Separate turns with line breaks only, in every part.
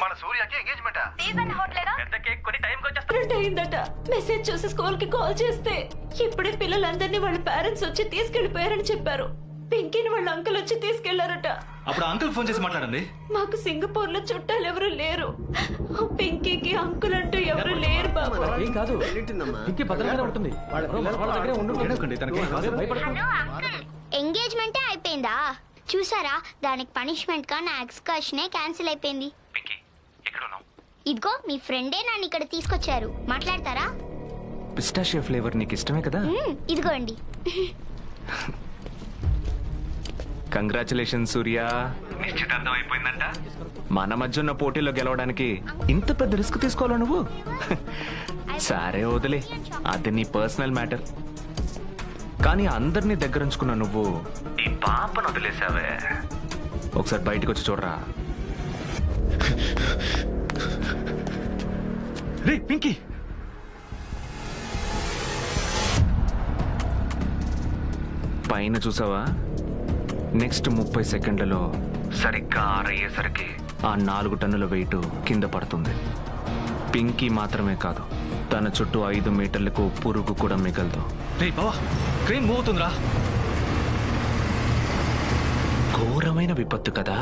మన సూర్యకి ఎంగేజ్మెంట్ పెద్ద కేక్ కొని టైంకి వచ్చేస్తా.
అయిందట. మెసేజ్ చూసి స్కూల్ కి కాల్ చేస్తే ఇప్పుడే పిల్లలందరినీ వాళ్ళ పేరెంట్స్ వచ్చి తీసుకెళ్లిపోయారని చెప్పారు. పింకీని వాళ్ళ అంకుల్ వచ్చి తీసుకెళ్లారట.
అప్పుడు అంకుల్ ఫోన్ చేసి మాట్లాడండి.
మాకు సింగపూర్ లో చుట్టాలు ఎవరు లేరు. పింకీకి అంకుల్ అంటూ ఎవరు లేరు బాబు.
ఏం కాదు, ఇంకే భద్రంగానే ఉంటుంది. వాళ్ళ దగ్గరే
ఏడవకండి, తనకి ఏం కాదు.
ఎంగేజ్మెంటే అయిపోయిందా? చూసారా, దానికి పనిష్మెంట్ గా నా ఎక్స్కర్షనే క్యాన్సిల్ అయిపోయింది. ఇదిగో మీ ఫ్రెండే నన్ను ఇక్కడ తీసుకొచ్చారు. మాట్లాడతారా?
పిస్టాషియో ఫ్లేవర్ నీకు ఇష్టమే కదా?
ఇదిగోండి.
కంగ్రాచులేషన్ సూర్య, నిశ్చితార్థం అయిపోయిందంట. మన మధ్య ఉన్న పోటీలో గెలవడానికి ఇంత పెద్ద రిస్క్ తీసుకోవాలా నువ్వు? సరే వదిలే, అది నీ పర్సనల్ మ్యాటర్. కానీ అందరినీ దగ్గరుంచుకున్న నువ్వు ఈ పాపను వదిలేసావే. ఒకసారి బయటకు వచ్చి చూడరా. రే పింకీ, పైన చూసావా? నెక్స్ట్ 30 సెకండ్లలో సరిగ్గా ఆరయ్యేసరికి ఆ 4 టన్నుల వెయిట్ కింద పడుతుంది. పింకీ మాత్రమే కాదు, తన చుట్టూ 5 మీటర్లకు పురుగు కూడా మిగలదు.
రే బావా, క్రేన్ మూవ్ అవుతుందిరా.
ఘోరమైన విపత్తు కదా.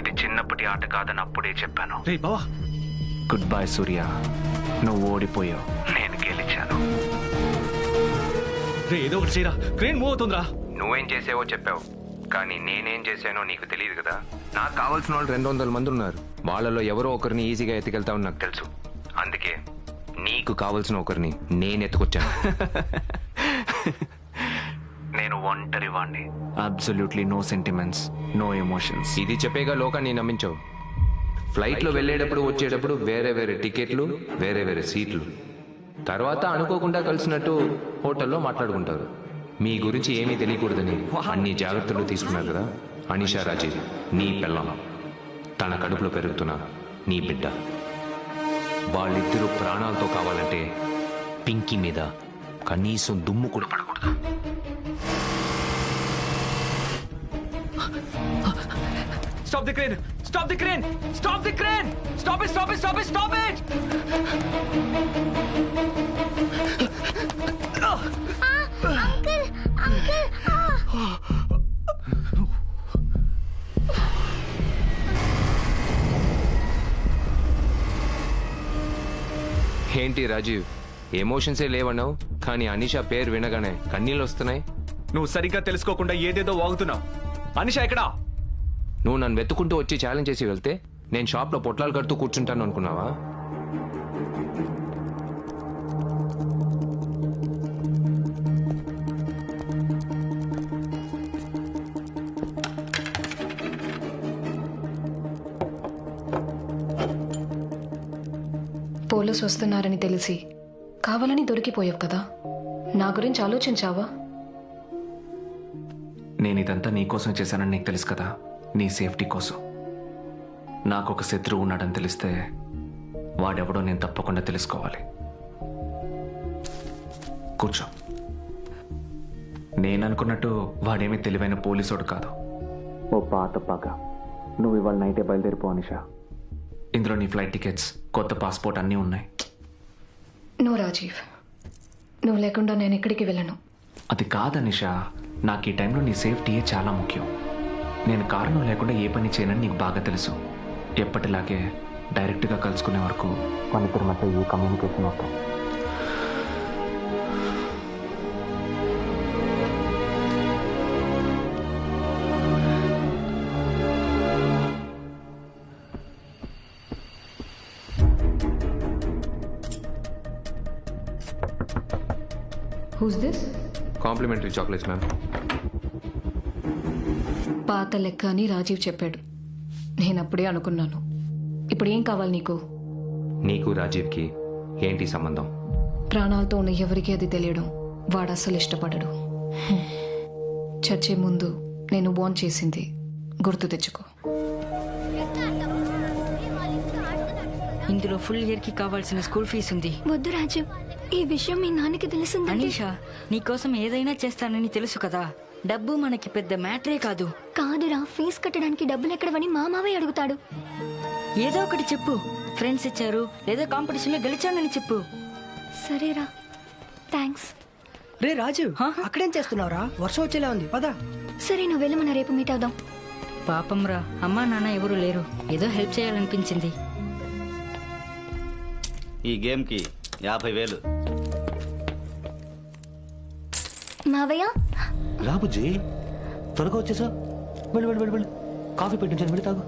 ఇది చిన్నప్పటి ఆట కాదని అప్పుడే చెప్పాను.
రే బావా,
గుడ్ బై సూర్య, నువ్వు ఓడిపోయావు, నేను గెలిచాను.
రే ఏదో ఒకటి చేయరా, క్రేన్ మూవ్ అవుతుందిరా.
నువ్వేం చేసావో చెప్పావు, కానీ నేనేం చేశానో నీకు తెలియదు కదా. నాకు కావాల్సిన వాళ్ళు 200 మంది ఉన్నారు. వాళ్ళలో ఎవరో ఒకరిని ఈజీగా ఎత్తుకెళ్తావని నాకు తెలుసు. అందుకే నీకు కావాల్సిన ఒకరిని నేను ఎత్తుకొచ్చాను. నేను ఒంటరి వాణ్ణి. Absolutely no sentiments, no emotions. ఇది చెప్పేగా లోకాన్ని నమ్మించావు. ఫ్లైట్లో వెళ్ళేటప్పుడు వచ్చేటప్పుడు వేరే వేరే టికెట్లు, వేరే వేరే సీట్లు. తర్వాత అనుకోకుండా కలిసినట్టు హోటల్లో మాట్లాడుకుంటారు. మీ గురించి ఏమీ తెలియకూడదని అన్ని జాగ్రత్తలు తీసుకున్నారు కదా. అనిషా రాజీవ్ నీ పెళ్ళాం, తన కడుపులో పెరుగుతున్న నీ బిడ్డ. వాళ్ళిద్దరూ ప్రాణాలతో కావాలంటే పింకీ మీద కనీసం దుమ్ము కూడా పడకూడదు.
Stop the crane! Stop the crane! Stop the crane! Stop it! Stop it! Stop it! Stop it!
Uncle, uncle.
ఏంటి రాజీవ్, ఎమోషన్సే లేవన్నావు, కానీ అనిషా పేరు వినగానే కన్నీళ్ళు వస్తున్నాయి.
నువ్వు సరిగ్గా తెలుసుకోకుండా ఏదేదో వాగుతున్నావు. అనిషా ఎక్కడా?
నువ్వు నన్ను వెతుకుంటూ వచ్చి ఛాలెంజ్ చేసి వెళ్తే నేను షాప్లో పొట్లాలు కడుతూ కూర్చుంటాను అనుకున్నావా?
పోలీసు వస్తున్నారని తెలిసి కావాలని దొరికిపోయావు కదా. నా గురించి ఆలోచించావా?
నేను ఇదంతా నీకోసం చేశానని నీకు తెలుసు కదా, నీ సేఫ్టీ కోసం. నాకు ఒక శత్రువు ఉన్నాడని తెలిస్తే వాడెవడో నేను తప్పకుండా తెలుసుకోవాలి. కూర్చో. నేను అనుకున్నట్టు వాడేమీ తెలివైన పోలీసోడు కాదు. ఓ పాత పగ. నువ్వు ఇవాళ నైటే బయలుదేరిపో అనిషా. ఇందులో నీ ఫ్లైట్ టికెట్స్, కొత్త పాస్పోర్ట్ అన్నీ ఉన్నాయి.
నువ్వు రాజీవ్, నువ్వు లేకుండా నేను ఎక్కడికి వెళ్ళను.
అది కాదు అనిషా, నాకు ఈ టైంలో నీ సేఫ్టీయే చాలా ముఖ్యం. నేను కారణం లేకుండా ఏ పని చేయనని నీకు బాగా తెలుసు. ఎప్పటిలాగే డైరెక్ట్గా కలుసుకునే వరకు మన ఇద్దరి మధ్య ఏ కమ్యూనికేషన్ అవుతాం.
Who's this?
Complimentary chocolates ma'am.
పాత లెక్క అని రాజీవ్ చెప్పాడు. నేను అప్పుడే అనుకున్నాను. ఇప్పుడు ఏం కావాలి నీకు?
నీకు రాజీవ్కి ఏంటి సంబంధం?
ప్రాణాలతో ఉన్న ఎవరికి అది తెలియడం వాడు అస్సలు ఇష్టపడడు. చచ్చే ముందు నేను వార్న్ చేసింది గుర్తు తెచ్చుకో.
ఇందులో ఫుల్ ఇయర్ కి కావాల్సిన స్కూల్ ఫీజు ఉంది.
వద్దు రాజు, ఈ విషయం మీ నాన్నకి తెలిసింది.
అనీషా, నీకోసం ఏదైనా చేస్తానని తెలుసు కదా. డబ్బు మనకి పెద్ద మ్యాటరే కాదు.
కాదురా, ఫీజు కట్టడానికి డబ్బులు ఎక్కడవని మా మావయ్య అడుగుతాడు.
ఏదో ఒకటి చెప్పు. ఫ్రెండ్స్ ఇచ్చారు లేదా కాంపిటీషన్ లో గెలిచానని చెప్పు.
సరేరా, థ్యాంక్స్.
రే రాజు, అక్కడేం చేస్తున్నావురా? వర్షం వచ్చేలా ఉంది, పద.
సరే, నువ్వు వెళ్ళి మన రేపు మీట్ అవుదాం.
పాపం రా, అమ్మా నాన్న ఎవరు లేరు. ఏదో హెల్ప్ చేయాలనిపించింది.
ఈ గేమ్కి 50,000.
మావయ్య,
రాబుజీ త్వరగా వచ్చేసా. వెళ్ళి వెళ్ళి వెళ్ళి వెళ్ళి కాఫీ పెట్టించాను, వెళ్ళి తాగు.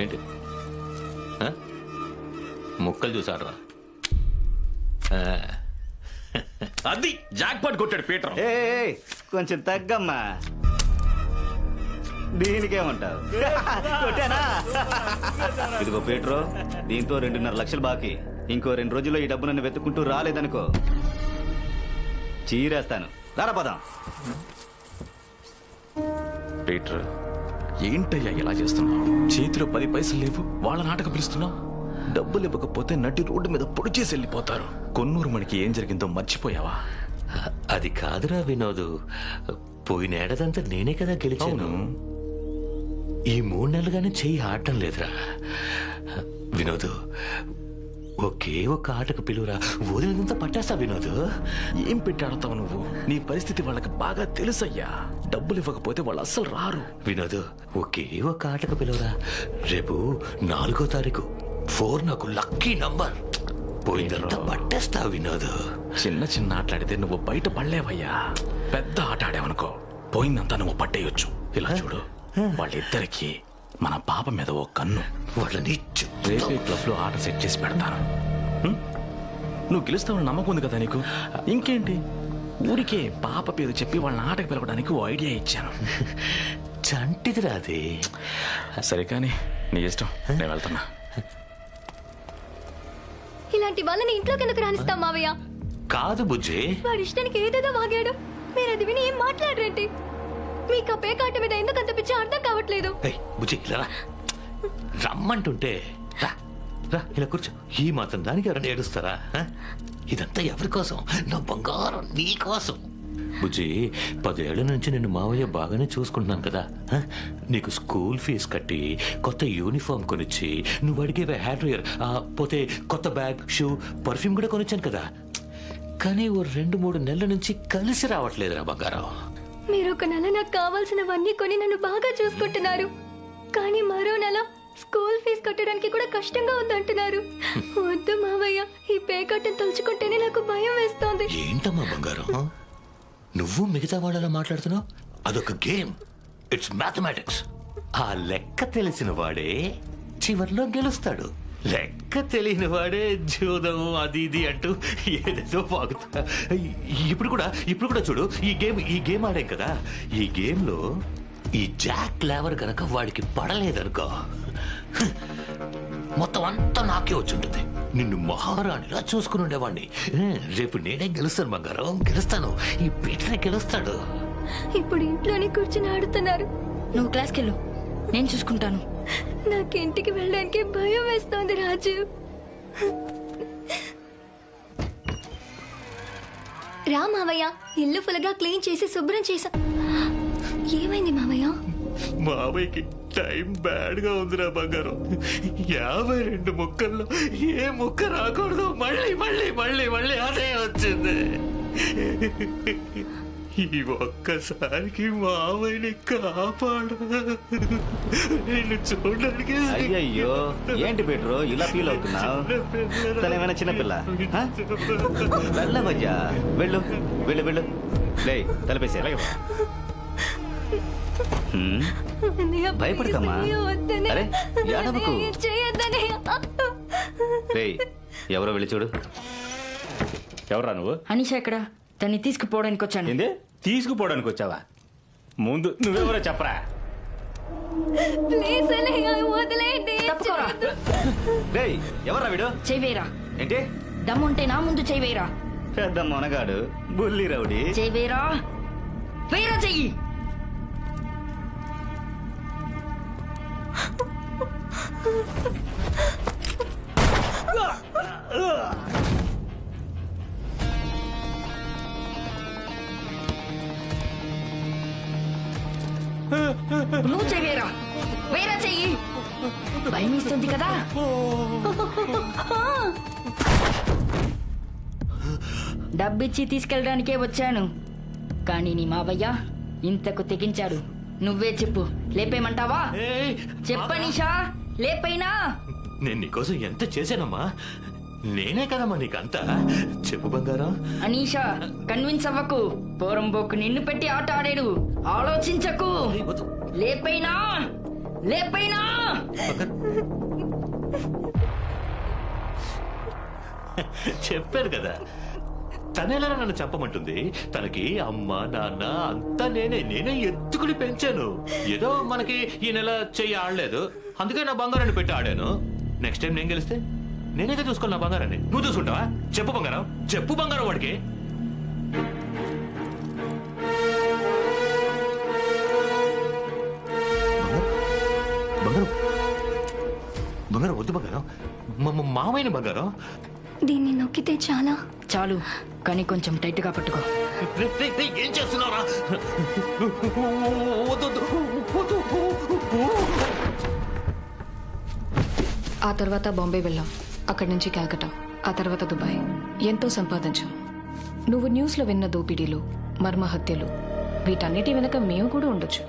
ఏంటి ముక్కలు చూసాడరా?
అది జాక్ పాట్ కొట్టాడు పీటర్.
కొంచెం తగ్గమ్మా, దీనికేమంటావు? కొట్టానా? ఇదిగో పీటరు, దీంతో 2.5 లక్షలు బాకీ. ఇంకో 2 రోజుల్లో ఈ డబ్బు నన్ను వెతుక్కుంటూ రాలేదనుకో, చీరేస్తాను. రారాపదాం.
పీటర్, ఏంటయ్యా ఇలా చేస్తున్నావు? చేతిలో 10 పైసలు లేవు, వాళ్ళ నాటకం పిలుస్తున్నావు. డబ్బులు ఇవ్వకపోతే నటి రోడ్డు మీద పొడి చేసి వెళ్ళిపోతారు. కొన్నూరు మనకి ఏం జరిగిందో మర్చిపోయావా?
అది కాదురా వినోదు, పోయినేడదంతా నేనే కదా గెలిచాను. ఈ 3 నెలలుగానే చెయ్యి ఆడటం లేదురా. వినోదు, ఒకే ఒక్క ఆటకు పిలువురా, వదిలినంత పట్టేస్తా. వినోదు,
ఏం పెట్టి ఆడతావు నువ్వు? నీ పరిస్థితి వాళ్ళకి బాగా తెలుసయ్యా. డబ్బులు ఇవ్వకపోతే వాళ్ళు అస్సలు రారు.
వినోదు, ఒకే ఒక్క ఆటకు పిలువురా. రేపు 4వ తారీఖు 4 నాకు లక్కీ నంబర్. పోయిందంతా పట్టేస్తా వినోదు.
చిన్న చిన్న ఆటలాడితే నువ్వు బయట పడలేవయ్యా. పెద్ద ఆట ఆడావనుకో, పోయిందంతా నువ్వు పట్టేయొచ్చు. ఇలా చూడు, వాళ్ళిద్దరికి మన పాప మీద ఓ కన్ను.
వాళ్ళని
రేపే క్లబ్ లో ఆట సెట్ చేసి పెడతాను. నువ్వు గెలుస్తావని నమ్మకం ఉంది కదా నీకు? ఇంకేంటి, ఊరికే పాప పేరు చెప్పి వాళ్ళని ఆటకు పిలవడానికి ఓ ఐడియా ఇచ్చాను.
చంటిది రాదే.
సరే కానీ నీ ఇష్టం, నేను వెళ్తున్నా.
ఇలాంటి వాళ్ళని ఇంట్లోకి ఎందుకు రానిస్తాం మావయ్య?
కాదు బుజ్జి,
వాడి ఇష్టానికి ఏదేదో వాగాడు. మీరు అది విని ఏం మాట్లాడరేంటి? మీకు ఆ పేకాట మీద ఎందుకు అంత పిచ్చి అర్థం కావట్లేదు.
బుజ్జి ఇలా రా. రమ్మంటుంటే రా రా, ఇలా కూర్చో. ఈ మాత్రం దానికి ఎవరైనా ఏడుస్తారా? ఇదంతా ఎవరి కోసం? నా బంగారం నీ కోసం. బుజ్జి, 10 ఏళ్ల నుంచి నిన్ను మావయ్య బాగానే చూసుకుంటున్నాను కదా. నీకు స్కూల్ ఫీజు కట్టి, కొత్త యూనిఫామ్ కొనిచ్చి, నువ్వు అడిగే హ్యాట్ వేర్, పోతే కొత్త బ్యాగ్, షూ, పర్ఫ్యూమ్ కూడా కొనిచ్చాను కదా. కానీ ఓ 2-3 నెలల నుంచి కలిసి రావట్లేదురా బంగారం.
మీరు ఒక నెల నాకు కావాల్సినవన్నీ కొని నన్ను బాగా చూసుకుంటున్నారు, కానీ మరో నెల స్కూల్ ఫీజు కట్టడానికి కూడా కష్టంగా ఉందంటున్నారు. వద్దు మావయ్య, ఈ పేకట్టను తలుచుకుంటేనే నాకు భయం వేస్తోంది.
ఏంటమ్మా బంగారం, నువ్వు మిగతా వాళ్ళలా మాట్లాడుతున్నావు? అదొక గేమ్, ఇట్స్ మ్యాథమెటిక్స్. ఆ లెక్క తెలిసిన వాడే చివర్లో గెలుస్తాడు. లెక్క తెలియని వాడే జూదం అది ఇది అంటూ ఏదేదో వాగుతా. ఇప్పుడు కూడా చూడు, ఈ గేమ్ ఆడాం కదా. ఈ గేమ్ లో ఈ జాక్ లేవర్ గనక వాడికి పడలేదనుకో, మొత్తం అంతా నాకే వచ్చుంటుంది. నిన్ను మహారాణిలా చూసుకుని ఉండేవాడిని. రేపు నేనే గెలుస్తాను బంగారం, గెలుస్తాను. ఈ పీటనే గెలుస్తాడు.
ఇప్పుడు ఇంట్లోనే కూర్చుని ఆడుతున్నారు.
నువ్వు క్లాస్కి వెళ్ళు, నేను చూసుకుంటాను.
నాకు ఇంటికి వెళ్ళడానికి భయం వేస్తోంది రాజు. రా మావయ్య, ఇల్లు ఫుల్గా క్లీన్ చేసి శుభ్రం చేసా. ఏమైంది మావయ్య?
మావయ్యకి టైం బ్యాడ్ గా ఉందిరా బంగారం. 52 ముక్కల్లో ఏ ముక్క రాకూడదు, మళ్ళీ మళ్ళీ మళ్ళీ మళ్ళీ అదే వచ్చింది. ఈ ఒక్కసారికి మావయ్యని కాపాడు. నిన్ను చూడడానికి.
అయ్యయ్యో, ఏంటి పీటరు ఇలా ఫీల్ అవుతున్నావు? తనేమైనా చిన్నపిల్ల? వెళ్ళవయ్యా, వెళ్ళు వెళ్ళు వెళ్ళు. లే, తలపేసే. భయపడకమ్మా. అరే ఏడవకు. రేయ్, ఎవరో వెళ్ళి చూడు.
ఎవరా నువ్వు?
అనిషా ఎక్కడ? తన్ని తీసుకుపోవడానికి వచ్చాను.
ఏంది తీసుకుపోవడానికి వచ్చావా? ముందు నువ్వెవరో చెప్పరా.
రేయ్, ఎవరా వీడు?
చెయ్యేరా.
ఏంటి
దమ్ముంటే నా ముందు చెయ్యేరా.
పెద్ద మొనగాడు, బుల్లి రౌడీ.
చెయ్యేరా, వేరా చెయ్యి. నువ్వు చెయ్యరా, వేరే చెయ్యి. భయం ఇస్తుంది కదా. డబ్బిచ్చి తీసుకెళ్ళడానికే వచ్చాను, కానీ నీ మావయ్య ఇంతకు తెగించాడు. నువ్వే చెప్పు, లేపేయమంటావా? చెప్పనీషా, లేపైనా.
నేను నీకోసం ఎంత చేశానమ్మా, నేనే కదమ్మా నీకంతా. చెప్పు బంగారం.
అనీషా, కన్విన్స్ అవ్వకు. పోరంబోకు నిన్ను పెట్టి ఆట ఆడాడు, ఆలోచించకు. లేపైనా, లేపైనా.
చెప్పారు కదా, తనేలా నన్ను చెప్పమంటుంది. తనకి అమ్మ నాన్న అంతా నేనే ఎత్తుకుని పెంచాను. ఏదో మనకి ఈ నెల చెయ్యి ఆడలేదు, అందుకే నా బంగారాన్ని పెట్టి ఆడాను. నెక్స్ట్ టైం నేను గెలిస్తే నేనేగా చూసుకోవాలి నా బంగారాన్ని. నువ్వు చూసుకుంటావా? చెప్పు బంగారం, చెప్పు బంగారం వాడికి. బంగారం బంగారం వద్దు బంగారం, మామైన బంగారం.
దీన్ని నొక్కితే చాలా.
చాలు, కానీ కొంచెం టైట్ గా పట్టుకో.
ఏం చేస్తున్నారా?
ఆ తర్వాత బాంబే వెళ్ళాం, అక్కడి నుంచి కలకట్టా, ఆ తర్వాత దుబాయ్. ఎంతో సంపాదించాం. నువ్వు న్యూస్లో విన్న దోపిడీలు, మర్మ హత్యలు, వీటన్నిటి వెనక మేము కూడా ఉండొచ్చు.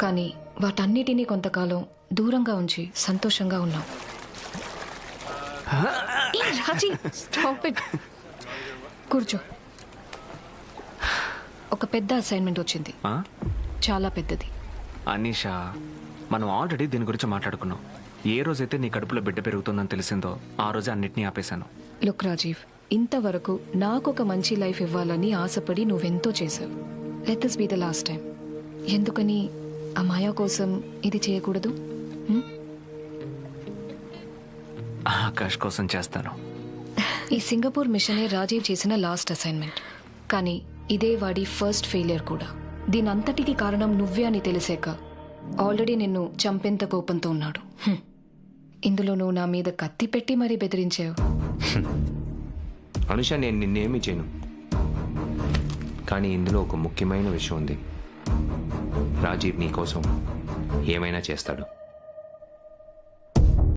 కానీ వాటన్నిటినీ కొంతకాలం దూరంగా ఉంచి సంతోషంగా ఉన్నాం. కూర్చో. ఒక పెద్ద అసైన్మెంట్ వచ్చింది, చాలా పెద్దది.
అనీషా, మనం ఆల్రెడీ దీని గురించి మాట్లాడుకున్నాం. ఏ రోజైతే నీ కడుపులో బిడ్డ పెరుగుతుందని తెలిసిందో ఆ రోజు అన్నిటినీ ఆపేశాను.
లుక్ రాజీవ్, ఇంతవరకు నాకొక మంచి లైఫ్ ఇవ్వాలని ఆశపడి నువ్వెంతో చేశావు. Let this be the last time. ఎందుకని ఆ మాయా కోసం ఇది చేయకూడదు?
ఆకాష్ కోసం చేస్తాను.
ఈ సింగపూర్ మిషనే రాజీవ్ చేసిన లాస్ట్ అసైన్మెంట్, కానీ ఇదే వాడి ఫస్ట్ ఫెయిలియర్ కూడా. దీని అంతటికి కారణం నువ్వే అని తెలిసాక ఆల్రెడీ నిన్ను చంపేంత కోపంతో ఉన్నాడు. ఇందులో నువ్వు నా మీద కత్తి పెట్టి మరీ బెదిరించావు.
అనుష, నేను నిన్నేమీ చేయను, కానీ ఇందులో ఒక ముఖ్యమైన విషయం ఉంది. రాజీవ్ నీ కోసం ఏమైనా చేస్తాడు.